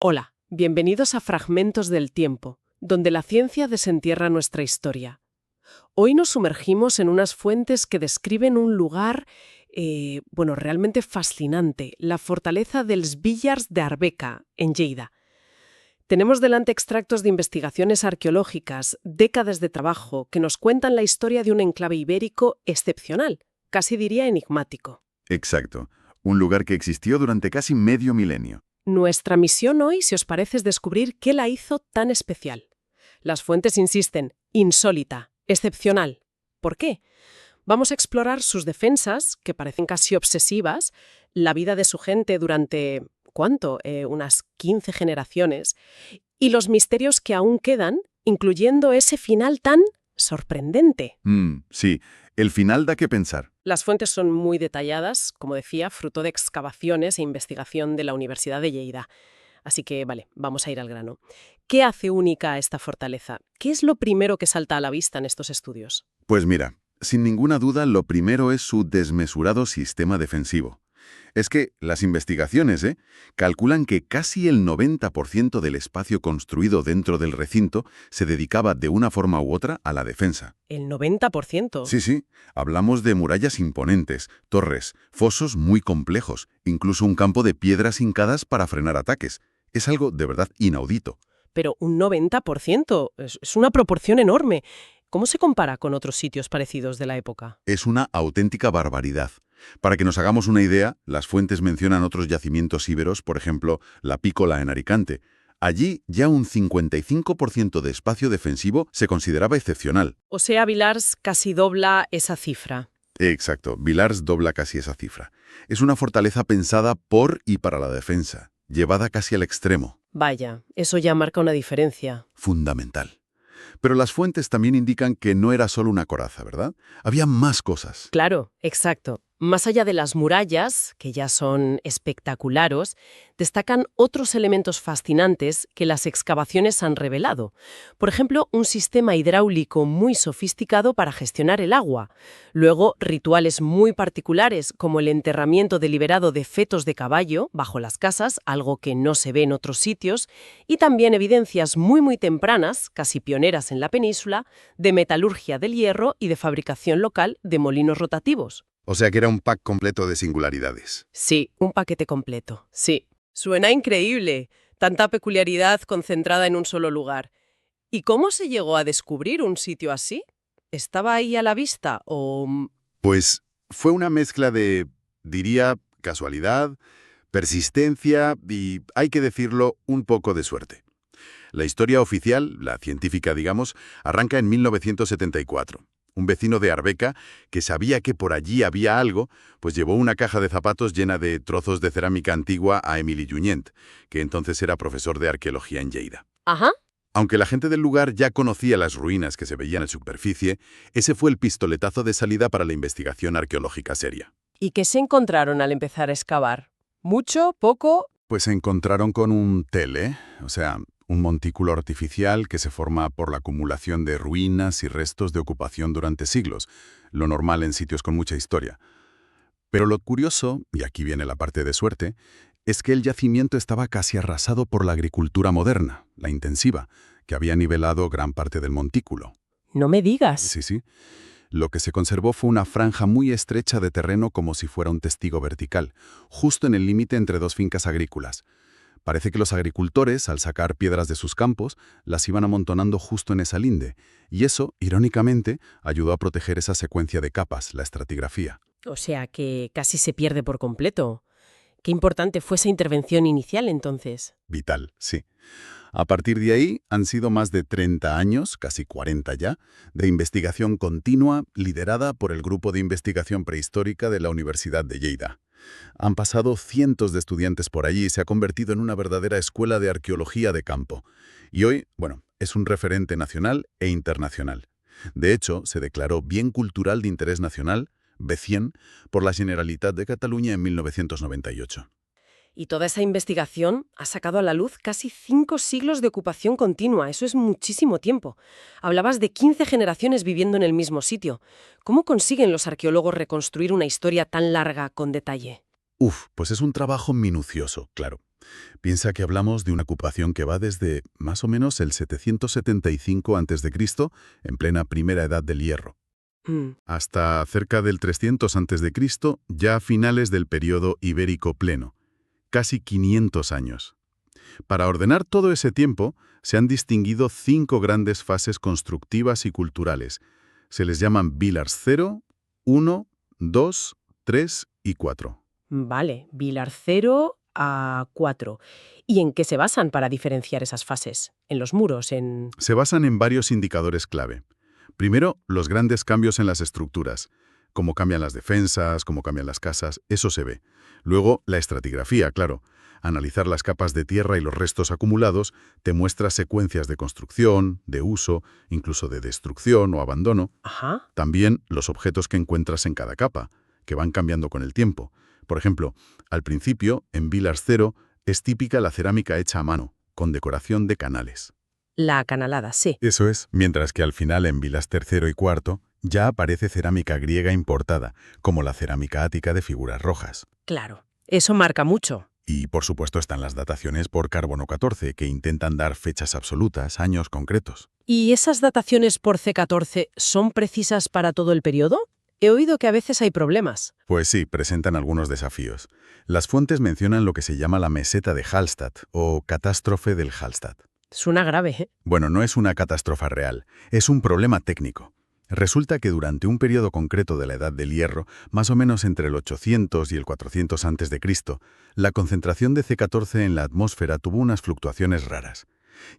Hola, bienvenidos a Fragmentos del Tiempo, donde la ciencia desentierra nuestra historia. Hoy nos sumergimos en unas fuentes que describen un lugar, realmente fascinante, la fortaleza dels Villars de Arbeca, en Lleida. Tenemos delante extractos de investigaciones arqueológicas, décadas de trabajo, que nos cuentan la historia de un enclave ibérico excepcional, casi diría enigmático. Exacto. Un lugar que existió durante casi medio milenio. Nuestra misión hoy, si os parece, es descubrir qué la hizo tan especial. Las fuentes insisten, insólita, excepcional. ¿Por qué? Vamos a explorar sus defensas, que parecen casi obsesivas, la vida de su gente durante, ¿cuánto? Unas 15 generaciones, y los misterios que aún quedan, incluyendo ese final tan sorprendente. Sí, el final da que pensar. Las fuentes son muy detalladas, como decía, fruto de excavaciones e investigación de la Universidad de Lleida. Así que, vamos a ir al grano. ¿Qué hace única a esta fortaleza? ¿Qué es lo primero que salta a la vista en estos estudios? Pues mira, sin ninguna duda lo primero es su desmesurado sistema defensivo. Es que las investigaciones calculan que casi el 90% del espacio construido dentro del recinto se dedicaba de una forma u otra a la defensa. ¿El 90%? Sí, hablamos de murallas imponentes, torres, fosos muy complejos, incluso un campo de piedras hincadas para frenar ataques. Es algo de verdad inaudito. Pero un 90% es una proporción enorme. ¿Cómo se compara con otros sitios parecidos de la época? Es una auténtica barbaridad. Para que nos hagamos una idea, las fuentes mencionan otros yacimientos íberos, por ejemplo, la Pícola en Alicante. Allí ya un 55% de espacio defensivo se consideraba excepcional. O sea, Villars casi dobla esa cifra. Exacto, Villars dobla casi esa cifra. Es una fortaleza pensada por y para la defensa, llevada casi al extremo. Vaya, eso ya marca una diferencia. Fundamental. Pero las fuentes también indican que no era solo una coraza, ¿verdad? Había más cosas. Claro, exacto. Más allá de las murallas, que ya son espectaculares, destacan otros elementos fascinantes que las excavaciones han revelado. Por ejemplo, un sistema hidráulico muy sofisticado para gestionar el agua. Luego, rituales muy particulares, como el enterramiento deliberado de fetos de caballo bajo las casas, algo que no se ve en otros sitios, y también evidencias muy tempranas, casi pioneras en la península, de metalurgia del hierro y de fabricación local de molinos rotativos. O sea que era un pack completo de singularidades. Sí, un paquete completo, sí. Suena increíble, tanta peculiaridad concentrada en un solo lugar. ¿Y cómo se llegó a descubrir un sitio así? ¿Estaba ahí a la vista o...? Pues fue una mezcla de, diría, casualidad, persistencia y, hay que decirlo, un poco de suerte. La historia oficial, la científica digamos, arranca en 1974. Un vecino de Arbeca, que sabía que por allí había algo, pues llevó una caja de zapatos llena de trozos de cerámica antigua a Émile Junyent, que entonces era profesor de arqueología en Lleida. Ajá. Aunque la gente del lugar ya conocía las ruinas que se veían en superficie, ese fue el pistoletazo de salida para la investigación arqueológica seria. ¿Y qué se encontraron al empezar a excavar? ¿Mucho? ¿Poco? Pues se encontraron con un tele, o sea, un montículo artificial que se forma por la acumulación de ruinas y restos de ocupación durante siglos, lo normal en sitios con mucha historia. Pero lo curioso, y aquí viene la parte de suerte, es que el yacimiento estaba casi arrasado por la agricultura moderna, la intensiva, que había nivelado gran parte del montículo. No me digas. Sí. Lo que se conservó fue una franja muy estrecha de terreno como si fuera un testigo vertical, justo en el límite entre dos fincas agrícolas. Parece que los agricultores, al sacar piedras de sus campos, las iban amontonando justo en esa linde, y eso, irónicamente, ayudó a proteger esa secuencia de capas, la estratigrafía. O sea que casi se pierde por completo. Qué importante fue esa intervención inicial, entonces. Vital, sí. A partir de ahí han sido más de 30 años, casi 40 ya, de investigación continua liderada por el Grupo de Investigación Prehistórica de la Universidad de Lleida. Han pasado cientos de estudiantes por allí y se ha convertido en una verdadera escuela de arqueología de campo. Y hoy, es un referente nacional e internacional. De hecho, se declaró Bien Cultural de Interés Nacional, B100, por la Generalitat de Cataluña en 1998. Y toda esa investigación ha sacado a la luz casi 5 siglos de ocupación continua. Eso es muchísimo tiempo. Hablabas de 15 generaciones viviendo en el mismo sitio. ¿Cómo consiguen los arqueólogos reconstruir una historia tan larga con detalle? Pues es un trabajo minucioso, claro. Piensa que hablamos de una ocupación que va desde más o menos el 775 a.C., en plena primera edad del Hierro, Mm, hasta cerca del 300 a.C., ya a finales del período ibérico pleno, casi 500 años. Para ordenar todo ese tiempo, se han distinguido 5 grandes fases constructivas y culturales. Se les llaman Villars 0, 1, 2, 3 y 4. vale, Vilar 0 a 4. ¿Y en qué se basan para diferenciar esas fases? ¿En los muros? ¿En...? Se basan en varios indicadores clave. Primero, los grandes cambios en las estructuras. Cómo cambian las defensas, cómo cambian las casas, eso se ve. Luego, la estratigrafía, claro. Analizar las capas de tierra y los restos acumulados te muestra secuencias de construcción, de uso, incluso de destrucción o abandono. Ajá. También los objetos que encuentras en cada capa, que van cambiando con el tiempo. Por ejemplo, al principio, en Villars 0, es típica la cerámica hecha a mano, con decoración de canales. La canalada, sí. Eso es, mientras que al final en Vilas III y IV ya aparece cerámica griega importada, como la cerámica ática de figuras rojas. Claro. Eso marca mucho. Y por supuesto están las dataciones por carbono 14, que intentan dar fechas absolutas, años concretos. ¿Y esas dataciones por C14 son precisas para todo el periodo? He oído que a veces hay problemas. Pues sí, presentan algunos desafíos. Las fuentes mencionan lo que se llama la meseta de Hallstatt, o catástrofe del Hallstatt. Suena grave, ¿eh? Bueno, no es una catástrofe real, es un problema técnico. Resulta que durante un periodo concreto de la Edad del Hierro, más o menos entre el 800 y el 400 a.C., la concentración de C14 en la atmósfera tuvo unas fluctuaciones raras.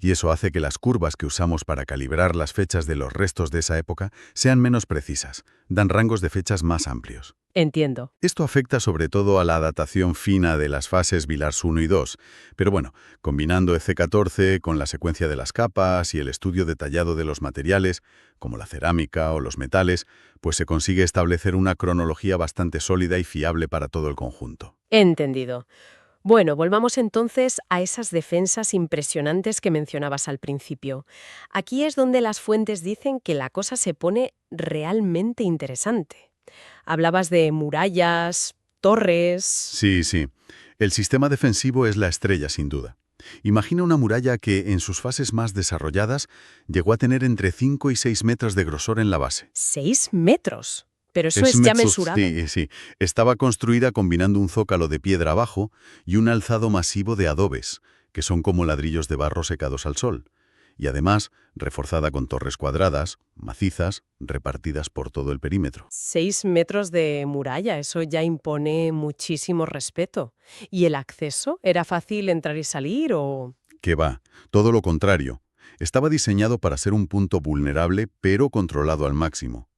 Y eso hace que las curvas que usamos para calibrar las fechas de los restos de esa época sean menos precisas, dan rangos de fechas más amplios. Entiendo. Esto afecta sobre todo a la datación fina de las fases Villars 1 y 2, pero bueno, combinando EC14 con la secuencia de las capas y el estudio detallado de los materiales, como la cerámica o los metales, pues se consigue establecer una cronología bastante sólida y fiable para todo el conjunto. Entendido. Bueno, volvamos entonces a esas defensas impresionantes que mencionabas al principio. Aquí es donde las fuentes dicen que la cosa se pone realmente interesante. Hablabas de murallas, torres... Sí, sí. El sistema defensivo es la estrella, sin duda. Imagina una muralla que, en sus fases más desarrolladas, llegó a tener entre 5 y 6 metros de grosor en la base. 6 metros. Pero eso Es es ya metros, mensurado. sí, sí. Estaba construida combinando un zócalo de piedra abajo y un alzado masivo de adobes, que son como ladrillos de barro secados al sol. Y además, reforzada con torres cuadradas, macizas, repartidas por todo el perímetro. 6 metros de muralla, eso ya impone muchísimo respeto. ¿Y el acceso? ¿Era fácil entrar y salir o...? Que va, todo lo contrario. Estaba diseñado para ser un punto vulnerable, pero controlado al máximo.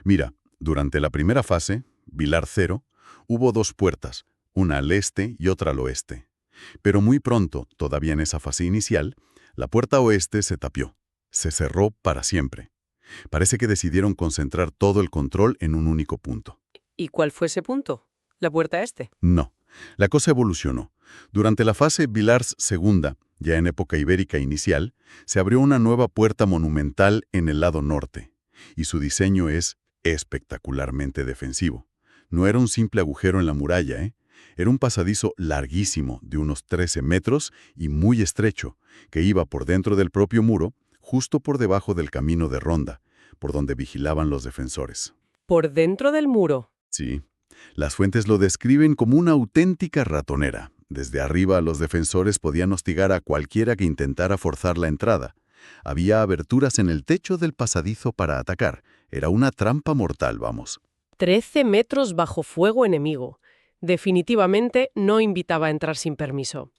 Mira, durante la primera fase, Vilar 0, hubo 2 puertas, una al este y otra al oeste. Pero muy pronto, todavía en esa fase inicial, la puerta oeste se tapió. Se cerró para siempre. Parece que decidieron concentrar todo el control en un único punto. ¿Y cuál fue ese punto? ¿La puerta este? No. La cosa evolucionó. Durante la fase Villars II, ya en época ibérica inicial, se abrió una nueva puerta monumental en el lado norte. Y su diseño es espectacularmente defensivo. No era un simple agujero en la muralla, ¿eh? Era un pasadizo larguísimo, de unos 13 metros y muy estrecho, que iba por dentro del propio muro, justo por debajo del camino de ronda, por donde vigilaban los defensores. ¿Por dentro del muro? Sí, las fuentes lo describen como una auténtica ratonera. Desde arriba los defensores podían hostigar a cualquiera que intentara forzar la entrada. Había aberturas en el techo del pasadizo para atacar. Era una trampa mortal, vamos. 13 metros bajo fuego enemigo. Definitivamente no invitaba a entrar sin permiso.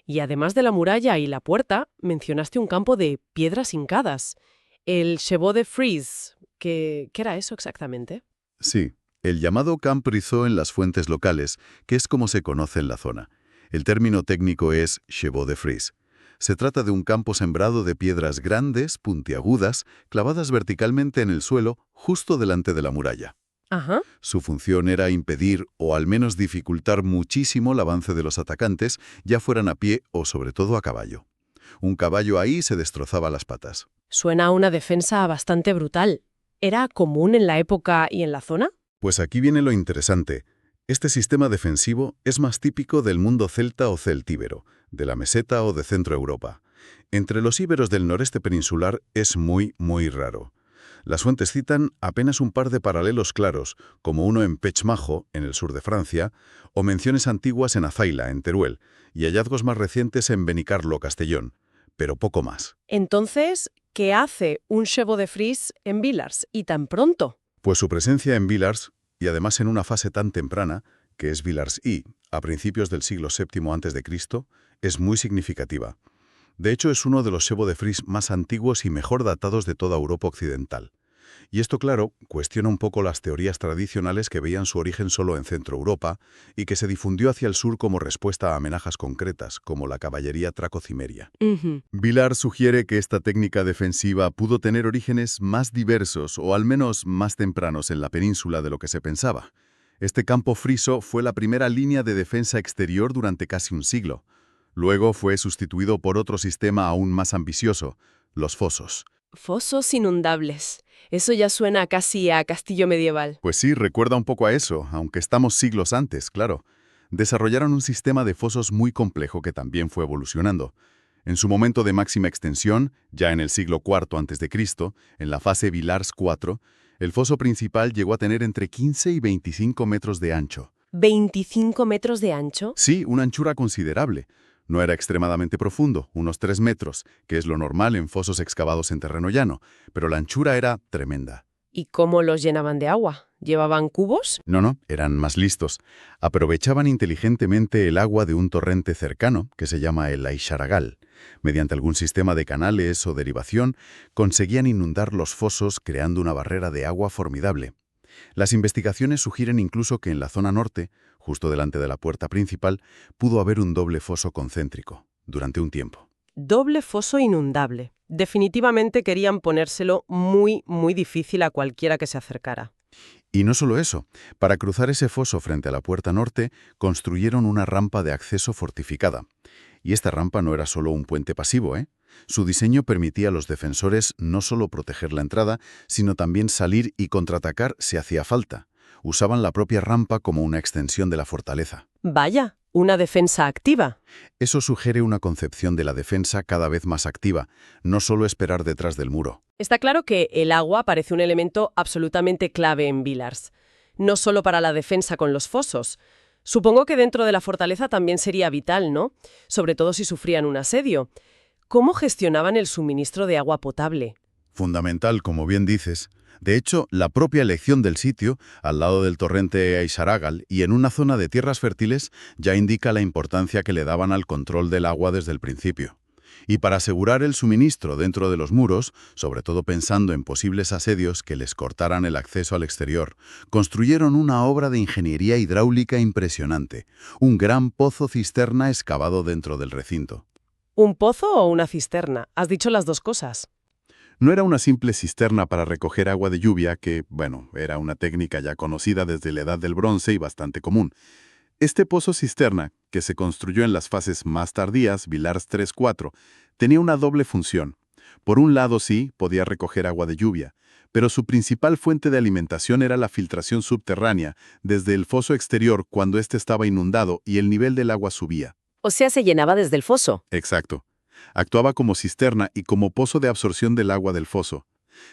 Y además de la muralla y la puerta, mencionaste un campo de piedras hincadas. El Chevaux de Frise. ¿Qué era eso exactamente? Sí, el llamado Camp Rizot en las fuentes locales, que es como se conoce en la zona. El término técnico es Chevaux de Frise. Se trata de un campo sembrado de piedras grandes, puntiagudas, clavadas verticalmente en el suelo, justo delante de la muralla. Ajá. Su función era impedir o al menos dificultar muchísimo el avance de los atacantes, ya fueran a pie o sobre todo a caballo. Un caballo ahí se destrozaba las patas. Suena a una defensa bastante brutal. ¿Era común en la época y en la zona? Pues aquí viene lo interesante. Este sistema defensivo es más típico del mundo celta o celtíbero, de la meseta o de Centro Europa. Entre los íberos del noreste peninsular es muy, muy raro. Las fuentes citan apenas un par de paralelos claros, como uno en Pechmajo, en el sur de Francia, o menciones antiguas en Azaila, en Teruel, y hallazgos más recientes en Benicarlo, Castellón, pero poco más. Entonces, ¿qué hace un chevaux de frise en Villars y tan pronto? Pues su presencia en Villars, y además en una fase tan temprana, que es Villars I, a principios del siglo VII a.C., es muy significativa. De hecho, es uno de los chevaux de frise más antiguos y mejor datados de toda Europa occidental. Y esto, claro, cuestiona un poco las teorías tradicionales que veían su origen solo en Centro Europa y que se difundió hacia el sur como respuesta a amenazas concretas, como la caballería tracocimeria. Villars sugiere que esta técnica defensiva pudo tener orígenes más diversos o al menos más tempranos en la península de lo que se pensaba. Este campo friso fue la primera línea de defensa exterior durante casi un siglo. Luego fue sustituido por otro sistema aún más ambicioso, los fosos. Fosos inundables. Eso ya suena casi a castillo medieval. Pues sí, recuerda un poco a eso, aunque estamos siglos antes, claro. Desarrollaron un sistema de fosos muy complejo que también fue evolucionando. En su momento de máxima extensión, ya en el siglo IV a.C., en la fase Villars IV, el foso principal llegó a tener entre 15 y 25 metros de ancho. ¿25 metros de ancho? Sí, una anchura considerable. No era extremadamente profundo, unos 3 metros, que es lo normal en fosos excavados en terreno llano, pero la anchura era tremenda. ¿Y cómo los llenaban de agua? ¿Llevaban cubos? No, eran más listos. Aprovechaban inteligentemente el agua de un torrente cercano, que se llama el Aisharagal. Mediante algún sistema de canales o derivación, conseguían inundar los fosos creando una barrera de agua formidable. Las investigaciones sugieren incluso que en la zona norte, justo delante de la puerta principal, pudo haber un doble foso concéntrico, durante un tiempo. Doble foso inundable. Definitivamente querían ponérselo muy, muy difícil a cualquiera que se acercara. Y no solo eso, para cruzar ese foso frente a la puerta norte, construyeron una rampa de acceso fortificada. Y esta rampa no era solo un puente pasivo, ¿eh? Su diseño permitía a los defensores no solo proteger la entrada, sino también salir y contraatacar si hacía falta. Usaban la propia rampa como una extensión de la fortaleza. Vaya, una defensa activa. Eso sugiere una concepción de la defensa cada vez más activa, no solo esperar detrás del muro. Está claro que el agua parece un elemento absolutamente clave en Villars. No solo para la defensa con los fosos. Supongo que dentro de la fortaleza también sería vital, ¿no? Sobre todo si sufrían un asedio. ¿Cómo gestionaban el suministro de agua potable? Fundamental, como bien dices. De hecho, la propia elección del sitio, al lado del torrente Aisharagal y en una zona de tierras fértiles, ya indica la importancia que le daban al control del agua desde el principio. Y para asegurar el suministro dentro de los muros, sobre todo pensando en posibles asedios que les cortaran el acceso al exterior, construyeron una obra de ingeniería hidráulica impresionante, un gran pozo cisterna excavado dentro del recinto. ¿Un pozo o una cisterna? Has dicho las dos cosas. No era una simple cisterna para recoger agua de lluvia que, era una técnica ya conocida desde la Edad del Bronce y bastante común. Este pozo cisterna, que se construyó en las fases más tardías, Villars III-IV, tenía una doble función. Por un lado sí, podía recoger agua de lluvia, pero su principal fuente de alimentación era la filtración subterránea, desde el foso exterior cuando éste estaba inundado y el nivel del agua subía. O sea, se llenaba desde el foso. Exacto. Actuaba como cisterna y como pozo de absorción del agua del foso.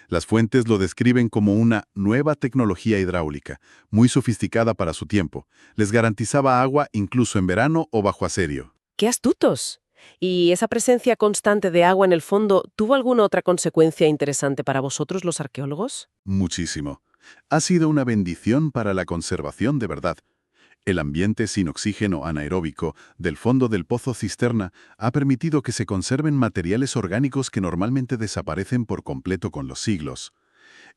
Las fuentes lo describen como una nueva tecnología hidráulica, muy sofisticada para su tiempo. Les garantizaba agua incluso en verano o bajo asedio. ¡Qué astutos! ¿Y esa presencia constante de agua en el fondo tuvo alguna otra consecuencia interesante para vosotros, los arqueólogos? Muchísimo. Ha sido una bendición para la conservación de verdad. El ambiente sin oxígeno anaeróbico del fondo del pozo cisterna ha permitido que se conserven materiales orgánicos que normalmente desaparecen por completo con los siglos.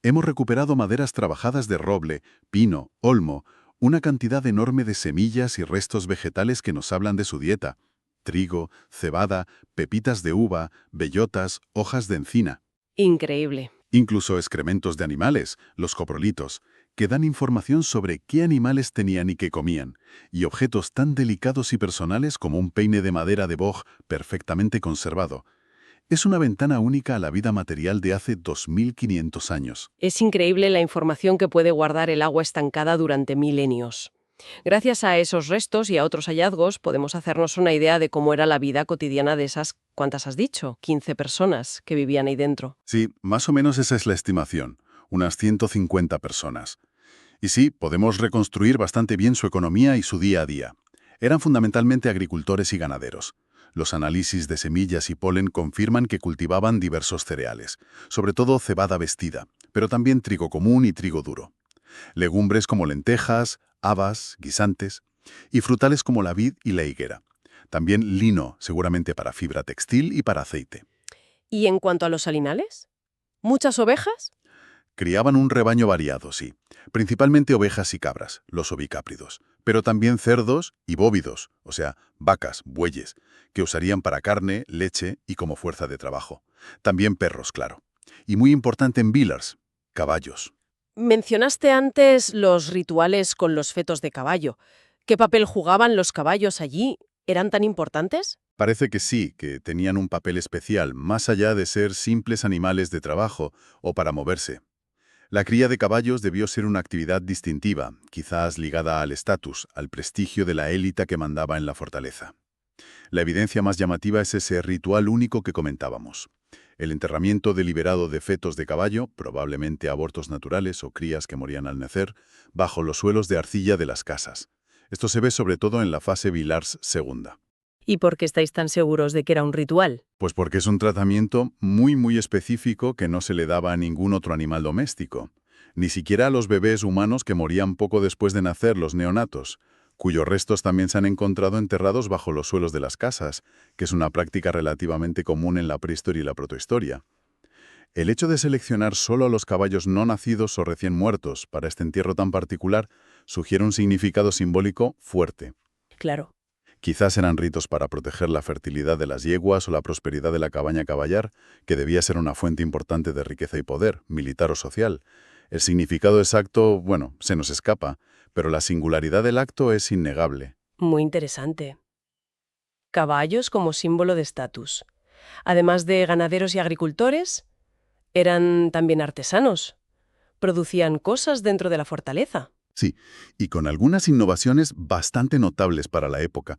Hemos recuperado maderas trabajadas de roble, pino, olmo, una cantidad enorme de semillas y restos vegetales que nos hablan de su dieta: trigo, cebada, pepitas de uva, bellotas, hojas de encina. Increíble. Incluso excrementos de animales, los coprolitos, que dan información sobre qué animales tenían y qué comían, y objetos tan delicados y personales como un peine de madera de boj perfectamente conservado. Es una ventana única a la vida material de hace 2500 años. Es increíble la información que puede guardar el agua estancada durante milenios. Gracias a esos restos y a otros hallazgos podemos hacernos una idea de cómo era la vida cotidiana de esas, ¿cuántas has dicho? 15 personas que vivían ahí dentro. Sí, más o menos esa es la estimación, unas 150 personas. Y sí, podemos reconstruir bastante bien su economía y su día a día. Eran fundamentalmente agricultores y ganaderos. Los análisis de semillas y polen confirman que cultivaban diversos cereales, sobre todo cebada vestida, pero también trigo común y trigo duro. Legumbres como lentejas, habas, guisantes, y frutales como la vid y la higuera. También lino, seguramente para fibra textil y para aceite. ¿Y en cuanto a los animales? ¿Muchas ovejas? Criaban un rebaño variado, sí, principalmente ovejas y cabras, los ovicápridos, pero también cerdos y bóvidos, o sea, vacas, bueyes, que usarían para carne, leche y como fuerza de trabajo. También perros, claro. Y muy importante en Villars, caballos. Mencionaste antes los rituales con los fetos de caballo. ¿Qué papel jugaban los caballos allí? ¿Eran tan importantes? Parece que sí, que tenían un papel especial, más allá de ser simples animales de trabajo o para moverse. La cría de caballos debió ser una actividad distintiva, quizás ligada al estatus, al prestigio de la élite que mandaba en la fortaleza. La evidencia más llamativa es ese ritual único que comentábamos. El enterramiento deliberado de fetos de caballo, probablemente abortos naturales o crías que morían al nacer, bajo los suelos de arcilla de las casas. Esto se ve sobre todo en la fase Villars II. ¿Y por qué estáis tan seguros de que era un ritual? Pues porque es un tratamiento muy específico que no se le daba a ningún otro animal doméstico. Ni siquiera a los bebés humanos que morían poco después de nacer, los neonatos, cuyos restos también se han encontrado enterrados bajo los suelos de las casas, que es una práctica relativamente común en la prehistoria y la protohistoria. El hecho de seleccionar solo a los caballos no nacidos o recién muertos para este entierro tan particular sugiere un significado simbólico fuerte. Claro. Quizás eran ritos para proteger la fertilidad de las yeguas o la prosperidad de la cabaña caballar, que debía ser una fuente importante de riqueza y poder, militar o social. El significado exacto, bueno, se nos escapa, pero la singularidad del acto es innegable. Muy interesante. Caballos como símbolo de estatus. Además de ganaderos y agricultores, eran también artesanos. Producían cosas dentro de la fortaleza. Sí, y con algunas innovaciones bastante notables para la época.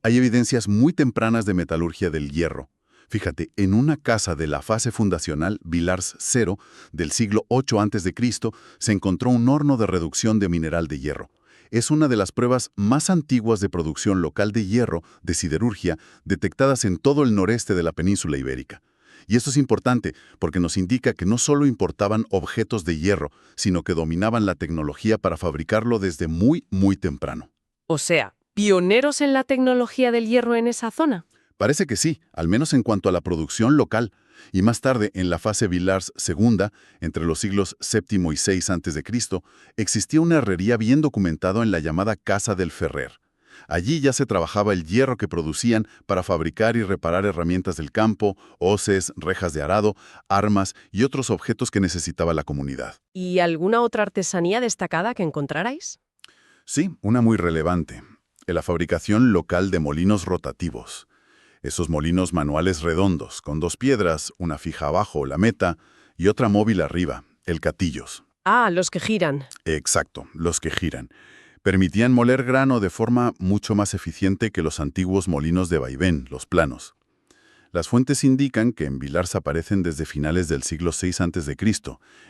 Hay evidencias muy tempranas de metalurgia del hierro. Fíjate, en una casa de la fase fundacional Villars I del siglo VIII a.C. se encontró un horno de reducción de mineral de hierro. Es una de las pruebas más antiguas de producción local de hierro, de siderurgia, detectadas en todo el noreste de la península ibérica. Y esto es importante porque nos indica que no solo importaban objetos de hierro, sino que dominaban la tecnología para fabricarlo desde muy temprano. O sea, pioneros en la tecnología del hierro en esa zona. Parece que sí, al menos en cuanto a la producción local. Y más tarde, en la fase Villars II, entre los siglos VII y VI a.C., existía una herrería bien documentada en la llamada Casa del Ferrer. Allí ya se trabajaba el hierro que producían para fabricar y reparar herramientas del campo, hoces, rejas de arado, armas y otros objetos que necesitaba la comunidad. ¿Y alguna otra artesanía destacada que encontrarais? Sí, una muy relevante. La fabricación local de molinos rotativos. Esos molinos manuales redondos, con dos piedras, una fija abajo, la meta, y otra móvil arriba, el catillos. Ah, los que giran. Exacto, los que giran. Permitían moler grano de forma mucho más eficiente que los antiguos molinos de vaivén, los planos. Las fuentes indican que en Villars aparecen desde finales del siglo VI a.C.,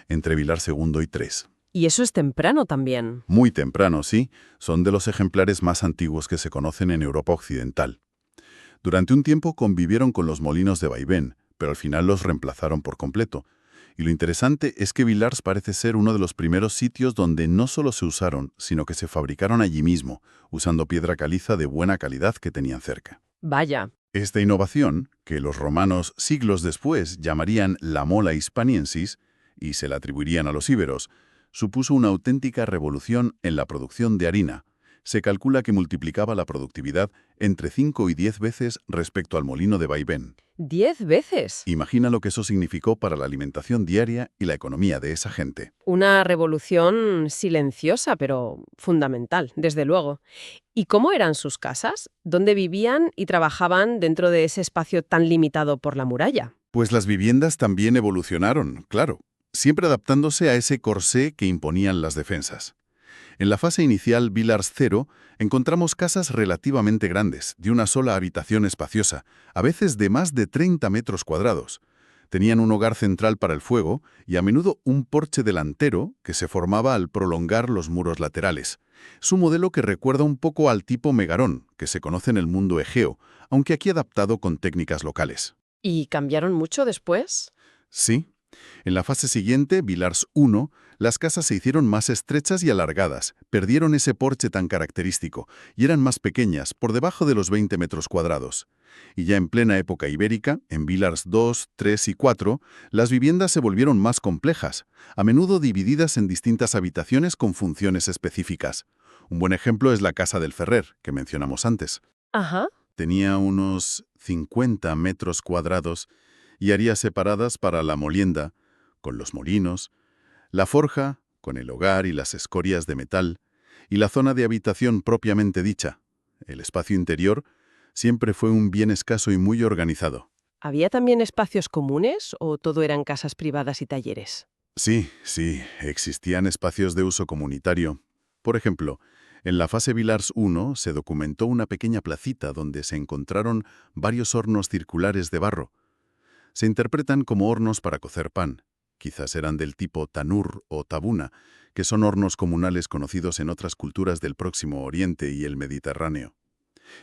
entre Villars II y III. Y eso es temprano también. Muy temprano, sí, son de los ejemplares más antiguos que se conocen en Europa occidental. Durante un tiempo convivieron con los molinos de vaivén, pero al final los reemplazaron por completo. Y lo interesante es que Villars parece ser uno de los primeros sitios donde no solo se usaron, sino que se fabricaron allí mismo, usando piedra caliza de buena calidad que tenían cerca. Vaya. Esta innovación, que los romanos siglos después llamarían la mola hispaniensis, y se la atribuirían a los íberos, supuso una auténtica revolución en la producción de harina. Se calcula que multiplicaba la productividad entre 5 y 10 veces respecto al molino de vaivén. ¿10 veces? Imagina lo que eso significó para la alimentación diaria y la economía de esa gente. Una revolución silenciosa, pero fundamental, desde luego. ¿Y cómo eran sus casas? ¿Dónde vivían y trabajaban dentro de ese espacio tan limitado por la muralla? Pues las viviendas también evolucionaron, claro, siempre adaptándose a ese corsé que imponían las defensas. En la fase inicial Villars 0 encontramos casas relativamente grandes, de una sola habitación espaciosa, a veces de más de 30 metros cuadrados. Tenían un hogar central para el fuego y a menudo un porche delantero que se formaba al prolongar los muros laterales. Es un modelo que recuerda un poco al tipo megarón, que se conoce en el mundo egeo, aunque aquí adaptado con técnicas locales. ¿Y cambiaron mucho después? Sí. En la fase siguiente, Villars 1, las casas se hicieron más estrechas y alargadas, perdieron ese porche tan característico y eran más pequeñas, por debajo de los 20 metros cuadrados. Y ya en plena época ibérica, en Villars 2, 3 y 4, las viviendas se volvieron más complejas, a menudo divididas en distintas habitaciones con funciones específicas. Un buen ejemplo es la Casa del Ferrer, que mencionamos antes. Ajá. Tenía unos 50 metros cuadrados y áreas separadas para la molienda, con los molinos, la forja, con el hogar y las escorias de metal, y la zona de habitación propiamente dicha. El espacio interior siempre fue un bien escaso y muy organizado. ¿Había también espacios comunes o todo eran casas privadas y talleres? Sí, existían espacios de uso comunitario. Por ejemplo, en la fase Villars 1 se documentó una pequeña placita donde se encontraron varios hornos circulares de barro. Se interpretan como hornos para cocer pan. Quizás eran del tipo tanur o tabuna, que son hornos comunales conocidos en otras culturas del Próximo Oriente y el Mediterráneo.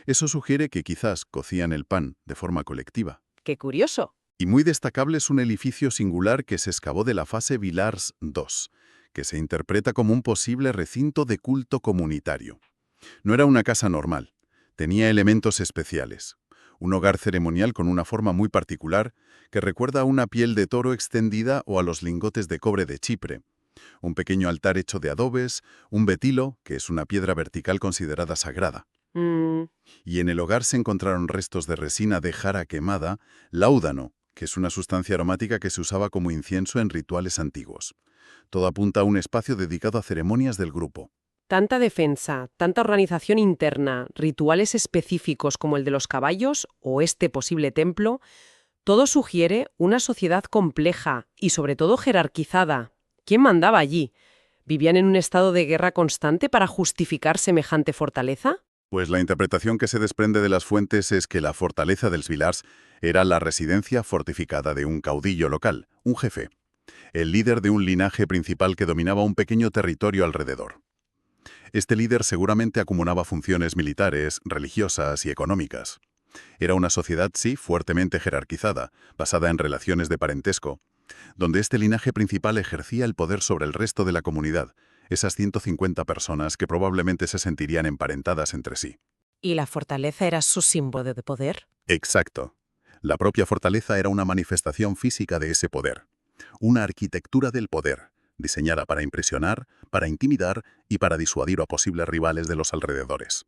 Eso sugiere que quizás cocían el pan de forma colectiva. ¡Qué curioso! Y muy destacable es un edificio singular que se excavó de la fase Villars 2, que se interpreta como un posible recinto de culto comunitario. No era una casa normal, tenía elementos especiales. Un hogar ceremonial con una forma muy particular que recuerda a una piel de toro extendida o a los lingotes de cobre de Chipre. Un pequeño altar hecho de adobes, un betilo, que es una piedra vertical considerada sagrada. Mm, Y en el hogar se encontraron restos de resina de jara quemada, láudano, que es una sustancia aromática que se usaba como incienso en rituales antiguos. Todo apunta a un espacio dedicado a ceremonias del grupo. Tanta defensa, tanta organización interna, rituales específicos como el de los caballos o este posible templo, todo sugiere una sociedad compleja y sobre todo jerarquizada. ¿Quién mandaba allí? ¿Vivían en un estado de guerra constante para justificar semejante fortaleza? Pues la interpretación que se desprende de las fuentes es que la fortaleza dels Villars era la residencia fortificada de un caudillo local, un jefe, el líder de un linaje principal que dominaba un pequeño territorio alrededor. Este líder seguramente acumulaba funciones militares, religiosas y económicas. Era una sociedad, sí, fuertemente jerarquizada, basada en relaciones de parentesco, donde este linaje principal ejercía el poder sobre el resto de la comunidad, esas 150 personas que probablemente se sentirían emparentadas entre sí. ¿Y la fortaleza era su símbolo de poder? Exacto. La propia fortaleza era una manifestación física de ese poder. Una arquitectura del poder, diseñada para impresionar, para intimidar y para disuadir a posibles rivales de los alrededores.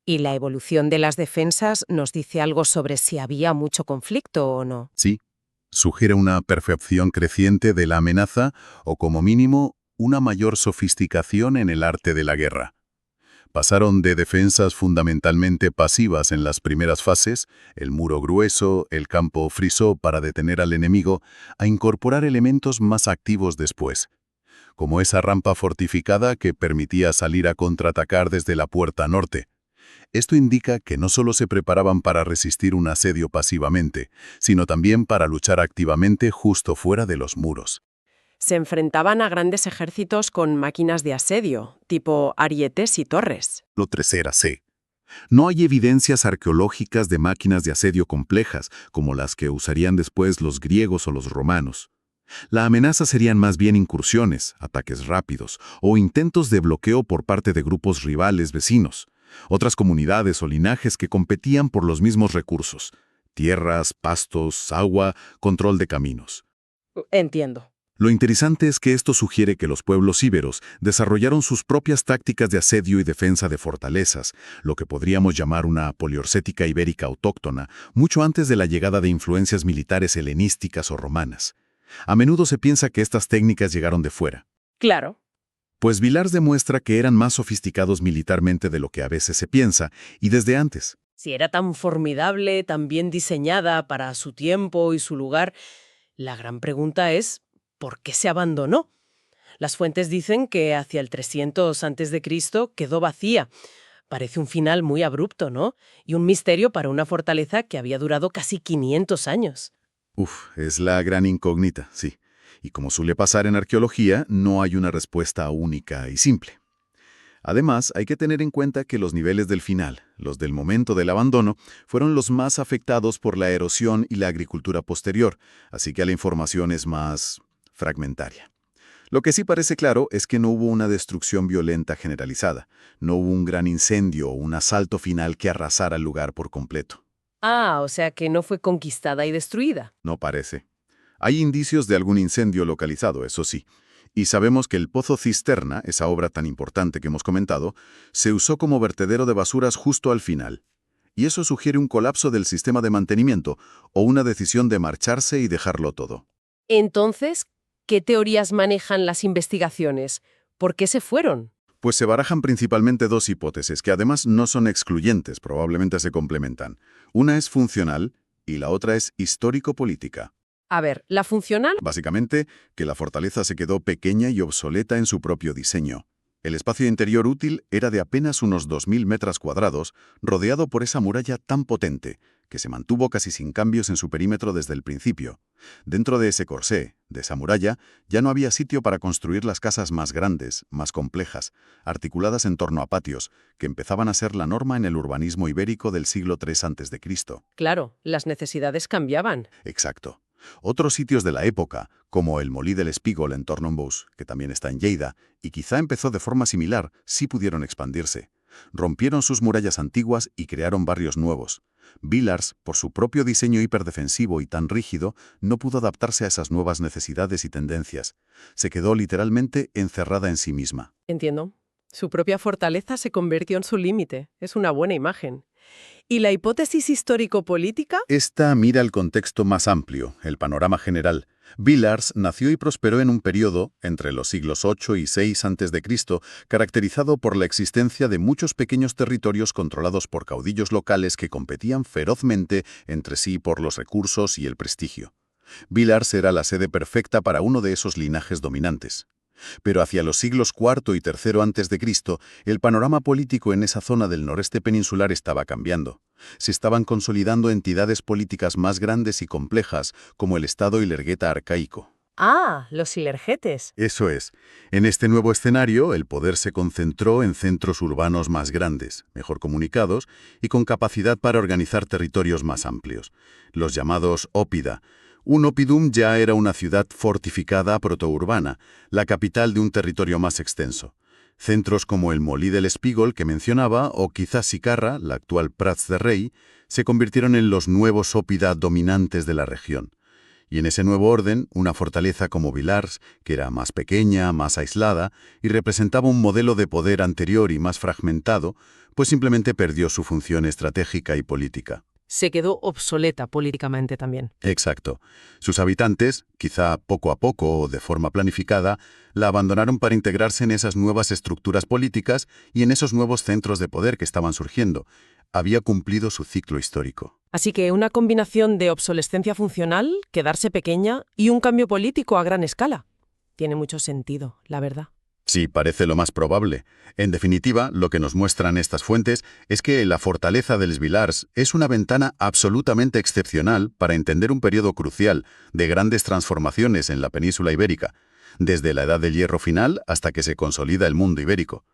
¿Y la evolución de las defensas nos dice algo sobre si había mucho conflicto o no? Sí, sugiere una percepción creciente de la amenaza o, como mínimo, una mayor sofisticación en el arte de la guerra. Pasaron de defensas fundamentalmente pasivas en las primeras fases, el muro grueso, el campo friso para detener al enemigo, a incorporar elementos más activos después, como esa rampa fortificada que permitía salir a contraatacar desde la puerta norte. Esto indica que no solo se preparaban para resistir un asedio pasivamente, sino también para luchar activamente justo fuera de los muros. Se enfrentaban a grandes ejércitos con máquinas de asedio, tipo arietes y torres. Lo tercera C. No hay evidencias arqueológicas de máquinas de asedio complejas, como las que usarían después los griegos o los romanos. La amenaza serían más bien incursiones, ataques rápidos o intentos de bloqueo por parte de grupos rivales vecinos, otras comunidades o linajes que competían por los mismos recursos: tierras, pastos, agua, control de caminos. Entiendo. Lo interesante es que esto sugiere que los pueblos íberos desarrollaron sus propias tácticas de asedio y defensa de fortalezas, lo que podríamos llamar una poliorcética ibérica autóctona, mucho antes de la llegada de influencias militares helenísticas o romanas. A menudo se piensa que estas técnicas llegaron de fuera. Claro. Pues Villars demuestra que eran más sofisticados militarmente de lo que a veces se piensa, y desde antes. Si era tan formidable, tan bien diseñada para su tiempo y su lugar, la gran pregunta es, ¿por qué se abandonó? Las fuentes dicen que hacia el 300 a.C. quedó vacía. Parece un final muy abrupto, ¿no? Y un misterio para una fortaleza que había durado casi 500 años. Es la gran incógnita, sí. Y como suele pasar en arqueología, no hay una respuesta única y simple. Además, hay que tener en cuenta que los niveles del final, los del momento del abandono, fueron los más afectados por la erosión y la agricultura posterior, así que la información es más fragmentaria. Lo que sí parece claro es que no hubo una destrucción violenta generalizada, no hubo un gran incendio o un asalto final que arrasara el lugar por completo. Ah, o sea que no fue conquistada y destruida. No parece. Hay indicios de algún incendio localizado, eso sí. Y sabemos que el pozo cisterna, esa obra tan importante que hemos comentado, se usó como vertedero de basuras justo al final. Y eso sugiere un colapso del sistema de mantenimiento o una decisión de marcharse y dejarlo todo. Entonces, ¿qué teorías manejan las investigaciones? ¿Por qué se fueron? Pues se barajan principalmente dos hipótesis que además no son excluyentes, probablemente se complementan. Una es funcional y la otra es histórico-política. A ver, ¿la funcional? Básicamente, que la fortaleza se quedó pequeña y obsoleta en su propio diseño. El espacio interior útil era de apenas unos 2.000 metros cuadrados, rodeado por esa muralla tan potente, que se mantuvo casi sin cambios en su perímetro desde el principio. Dentro de ese corsé, de esa muralla, ya no había sitio para construir las casas más grandes, más complejas, articuladas en torno a patios, que empezaban a ser la norma en el urbanismo ibérico del siglo III a.C. Claro, las necesidades cambiaban. Exacto. Otros sitios de la época, como el Molí del Espígol en Tornbous, que también está en Lleida, y quizá empezó de forma similar, sí pudieron expandirse. Rompieron sus murallas antiguas y crearon barrios nuevos. Villars, por su propio diseño hiperdefensivo y tan rígido, no pudo adaptarse a esas nuevas necesidades y tendencias. Se quedó literalmente encerrada en sí misma. Entiendo. Su propia fortaleza se convirtió en su límite. Es una buena imagen. ¿Y la hipótesis histórico-política? Esta mira el contexto más amplio, el panorama general. Villars nació y prosperó en un periodo, entre los siglos VIII y VI a.C., caracterizado por la existencia de muchos pequeños territorios controlados por caudillos locales que competían ferozmente entre sí por los recursos y el prestigio. Villars era la sede perfecta para uno de esos linajes dominantes. Pero hacia los siglos IV y III a.C., el panorama político en esa zona del noreste peninsular estaba cambiando. Se estaban consolidando entidades políticas más grandes y complejas, como el Estado ilergueta arcaico. Ah, los silergetes. Eso es. En este nuevo escenario, el poder se concentró en centros urbanos más grandes, mejor comunicados y con capacidad para organizar territorios más amplios, los llamados óppida. Un oppidum ya era una ciudad fortificada protourbana, la capital de un territorio más extenso. Centros como el Molí del Espígol que mencionaba, o quizás Sicarra, la actual Prats de Rei, se convirtieron en los nuevos óppida dominantes de la región. Y en ese nuevo orden, una fortaleza como Villars, que era más pequeña, más aislada, y representaba un modelo de poder anterior y más fragmentado, pues simplemente perdió su función estratégica y política. Se quedó obsoleta políticamente también. Exacto. Sus habitantes, quizá poco a poco o de forma planificada, la abandonaron para integrarse en esas nuevas estructuras políticas y en esos nuevos centros de poder que estaban surgiendo. Había cumplido su ciclo histórico. Así que una combinación de obsolescencia funcional, quedarse pequeña y un cambio político a gran escala. Tiene mucho sentido, la verdad. Sí, parece lo más probable. En definitiva, lo que nos muestran estas fuentes es que la fortaleza de Les Villars es una ventana absolutamente excepcional para entender un periodo crucial de grandes transformaciones en la península ibérica, desde la Edad del Hierro final hasta que se consolida el mundo ibérico.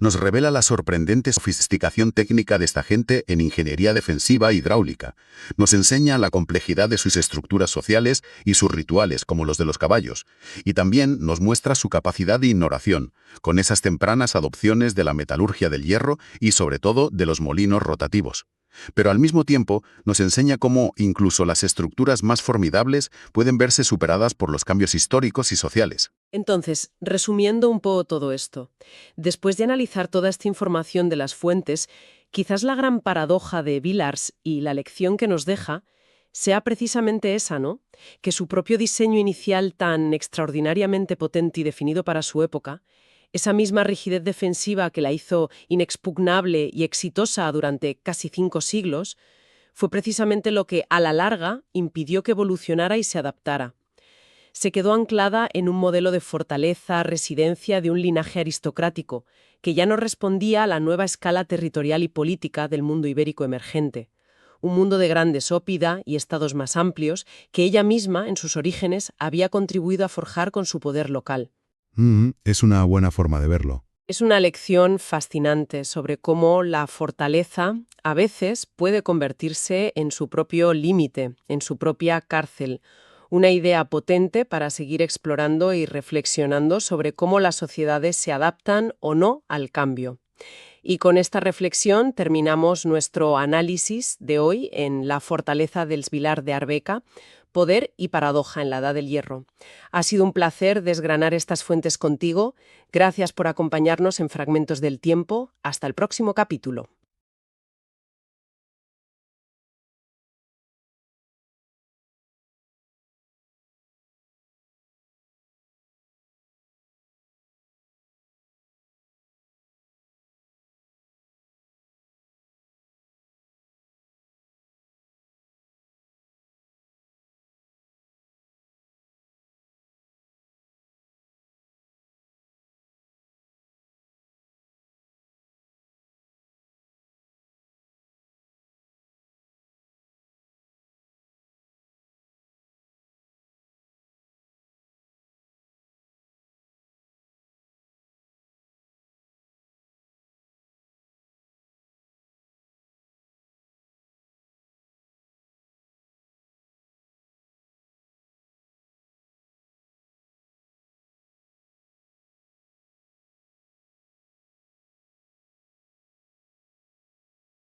Nos revela la sorprendente sofisticación técnica de esta gente en ingeniería defensiva hidráulica. Nos enseña la complejidad de sus estructuras sociales y sus rituales, como los de los caballos. Y también nos muestra su capacidad de innovación, con esas tempranas adopciones de la metalurgia del hierro y, sobre todo, de los molinos rotativos. Pero al mismo tiempo nos enseña cómo incluso las estructuras más formidables pueden verse superadas por los cambios históricos y sociales. Entonces, resumiendo un poco todo esto, después de analizar toda esta información de las fuentes, quizás la gran paradoja de Villars y la lección que nos deja sea precisamente esa, ¿no? Que su propio diseño inicial tan extraordinariamente potente y definido para su época, esa misma rigidez defensiva que la hizo inexpugnable y exitosa durante casi 5 siglos, fue precisamente lo que, a la larga, impidió que evolucionara y se adaptara. Se quedó anclada en un modelo de fortaleza, residencia de un linaje aristocrático, que ya no respondía a la nueva escala territorial y política del mundo ibérico emergente. Un mundo de grandes ópida y estados más amplios que ella misma, en sus orígenes, había contribuido a forjar con su poder local. Es una buena forma de verlo. Es una lección fascinante sobre cómo la fortaleza a veces puede convertirse en su propio límite, en su propia cárcel. Una idea potente para seguir explorando y reflexionando sobre cómo las sociedades se adaptan o no al cambio. Y con esta reflexión terminamos nuestro análisis de hoy en La fortaleza del Vilar de Arbeca, poder y paradoja en la Edad del Hierro. Ha sido un placer desgranar estas fuentes contigo. Gracias por acompañarnos en Fragmentos del Tiempo. Hasta el próximo capítulo.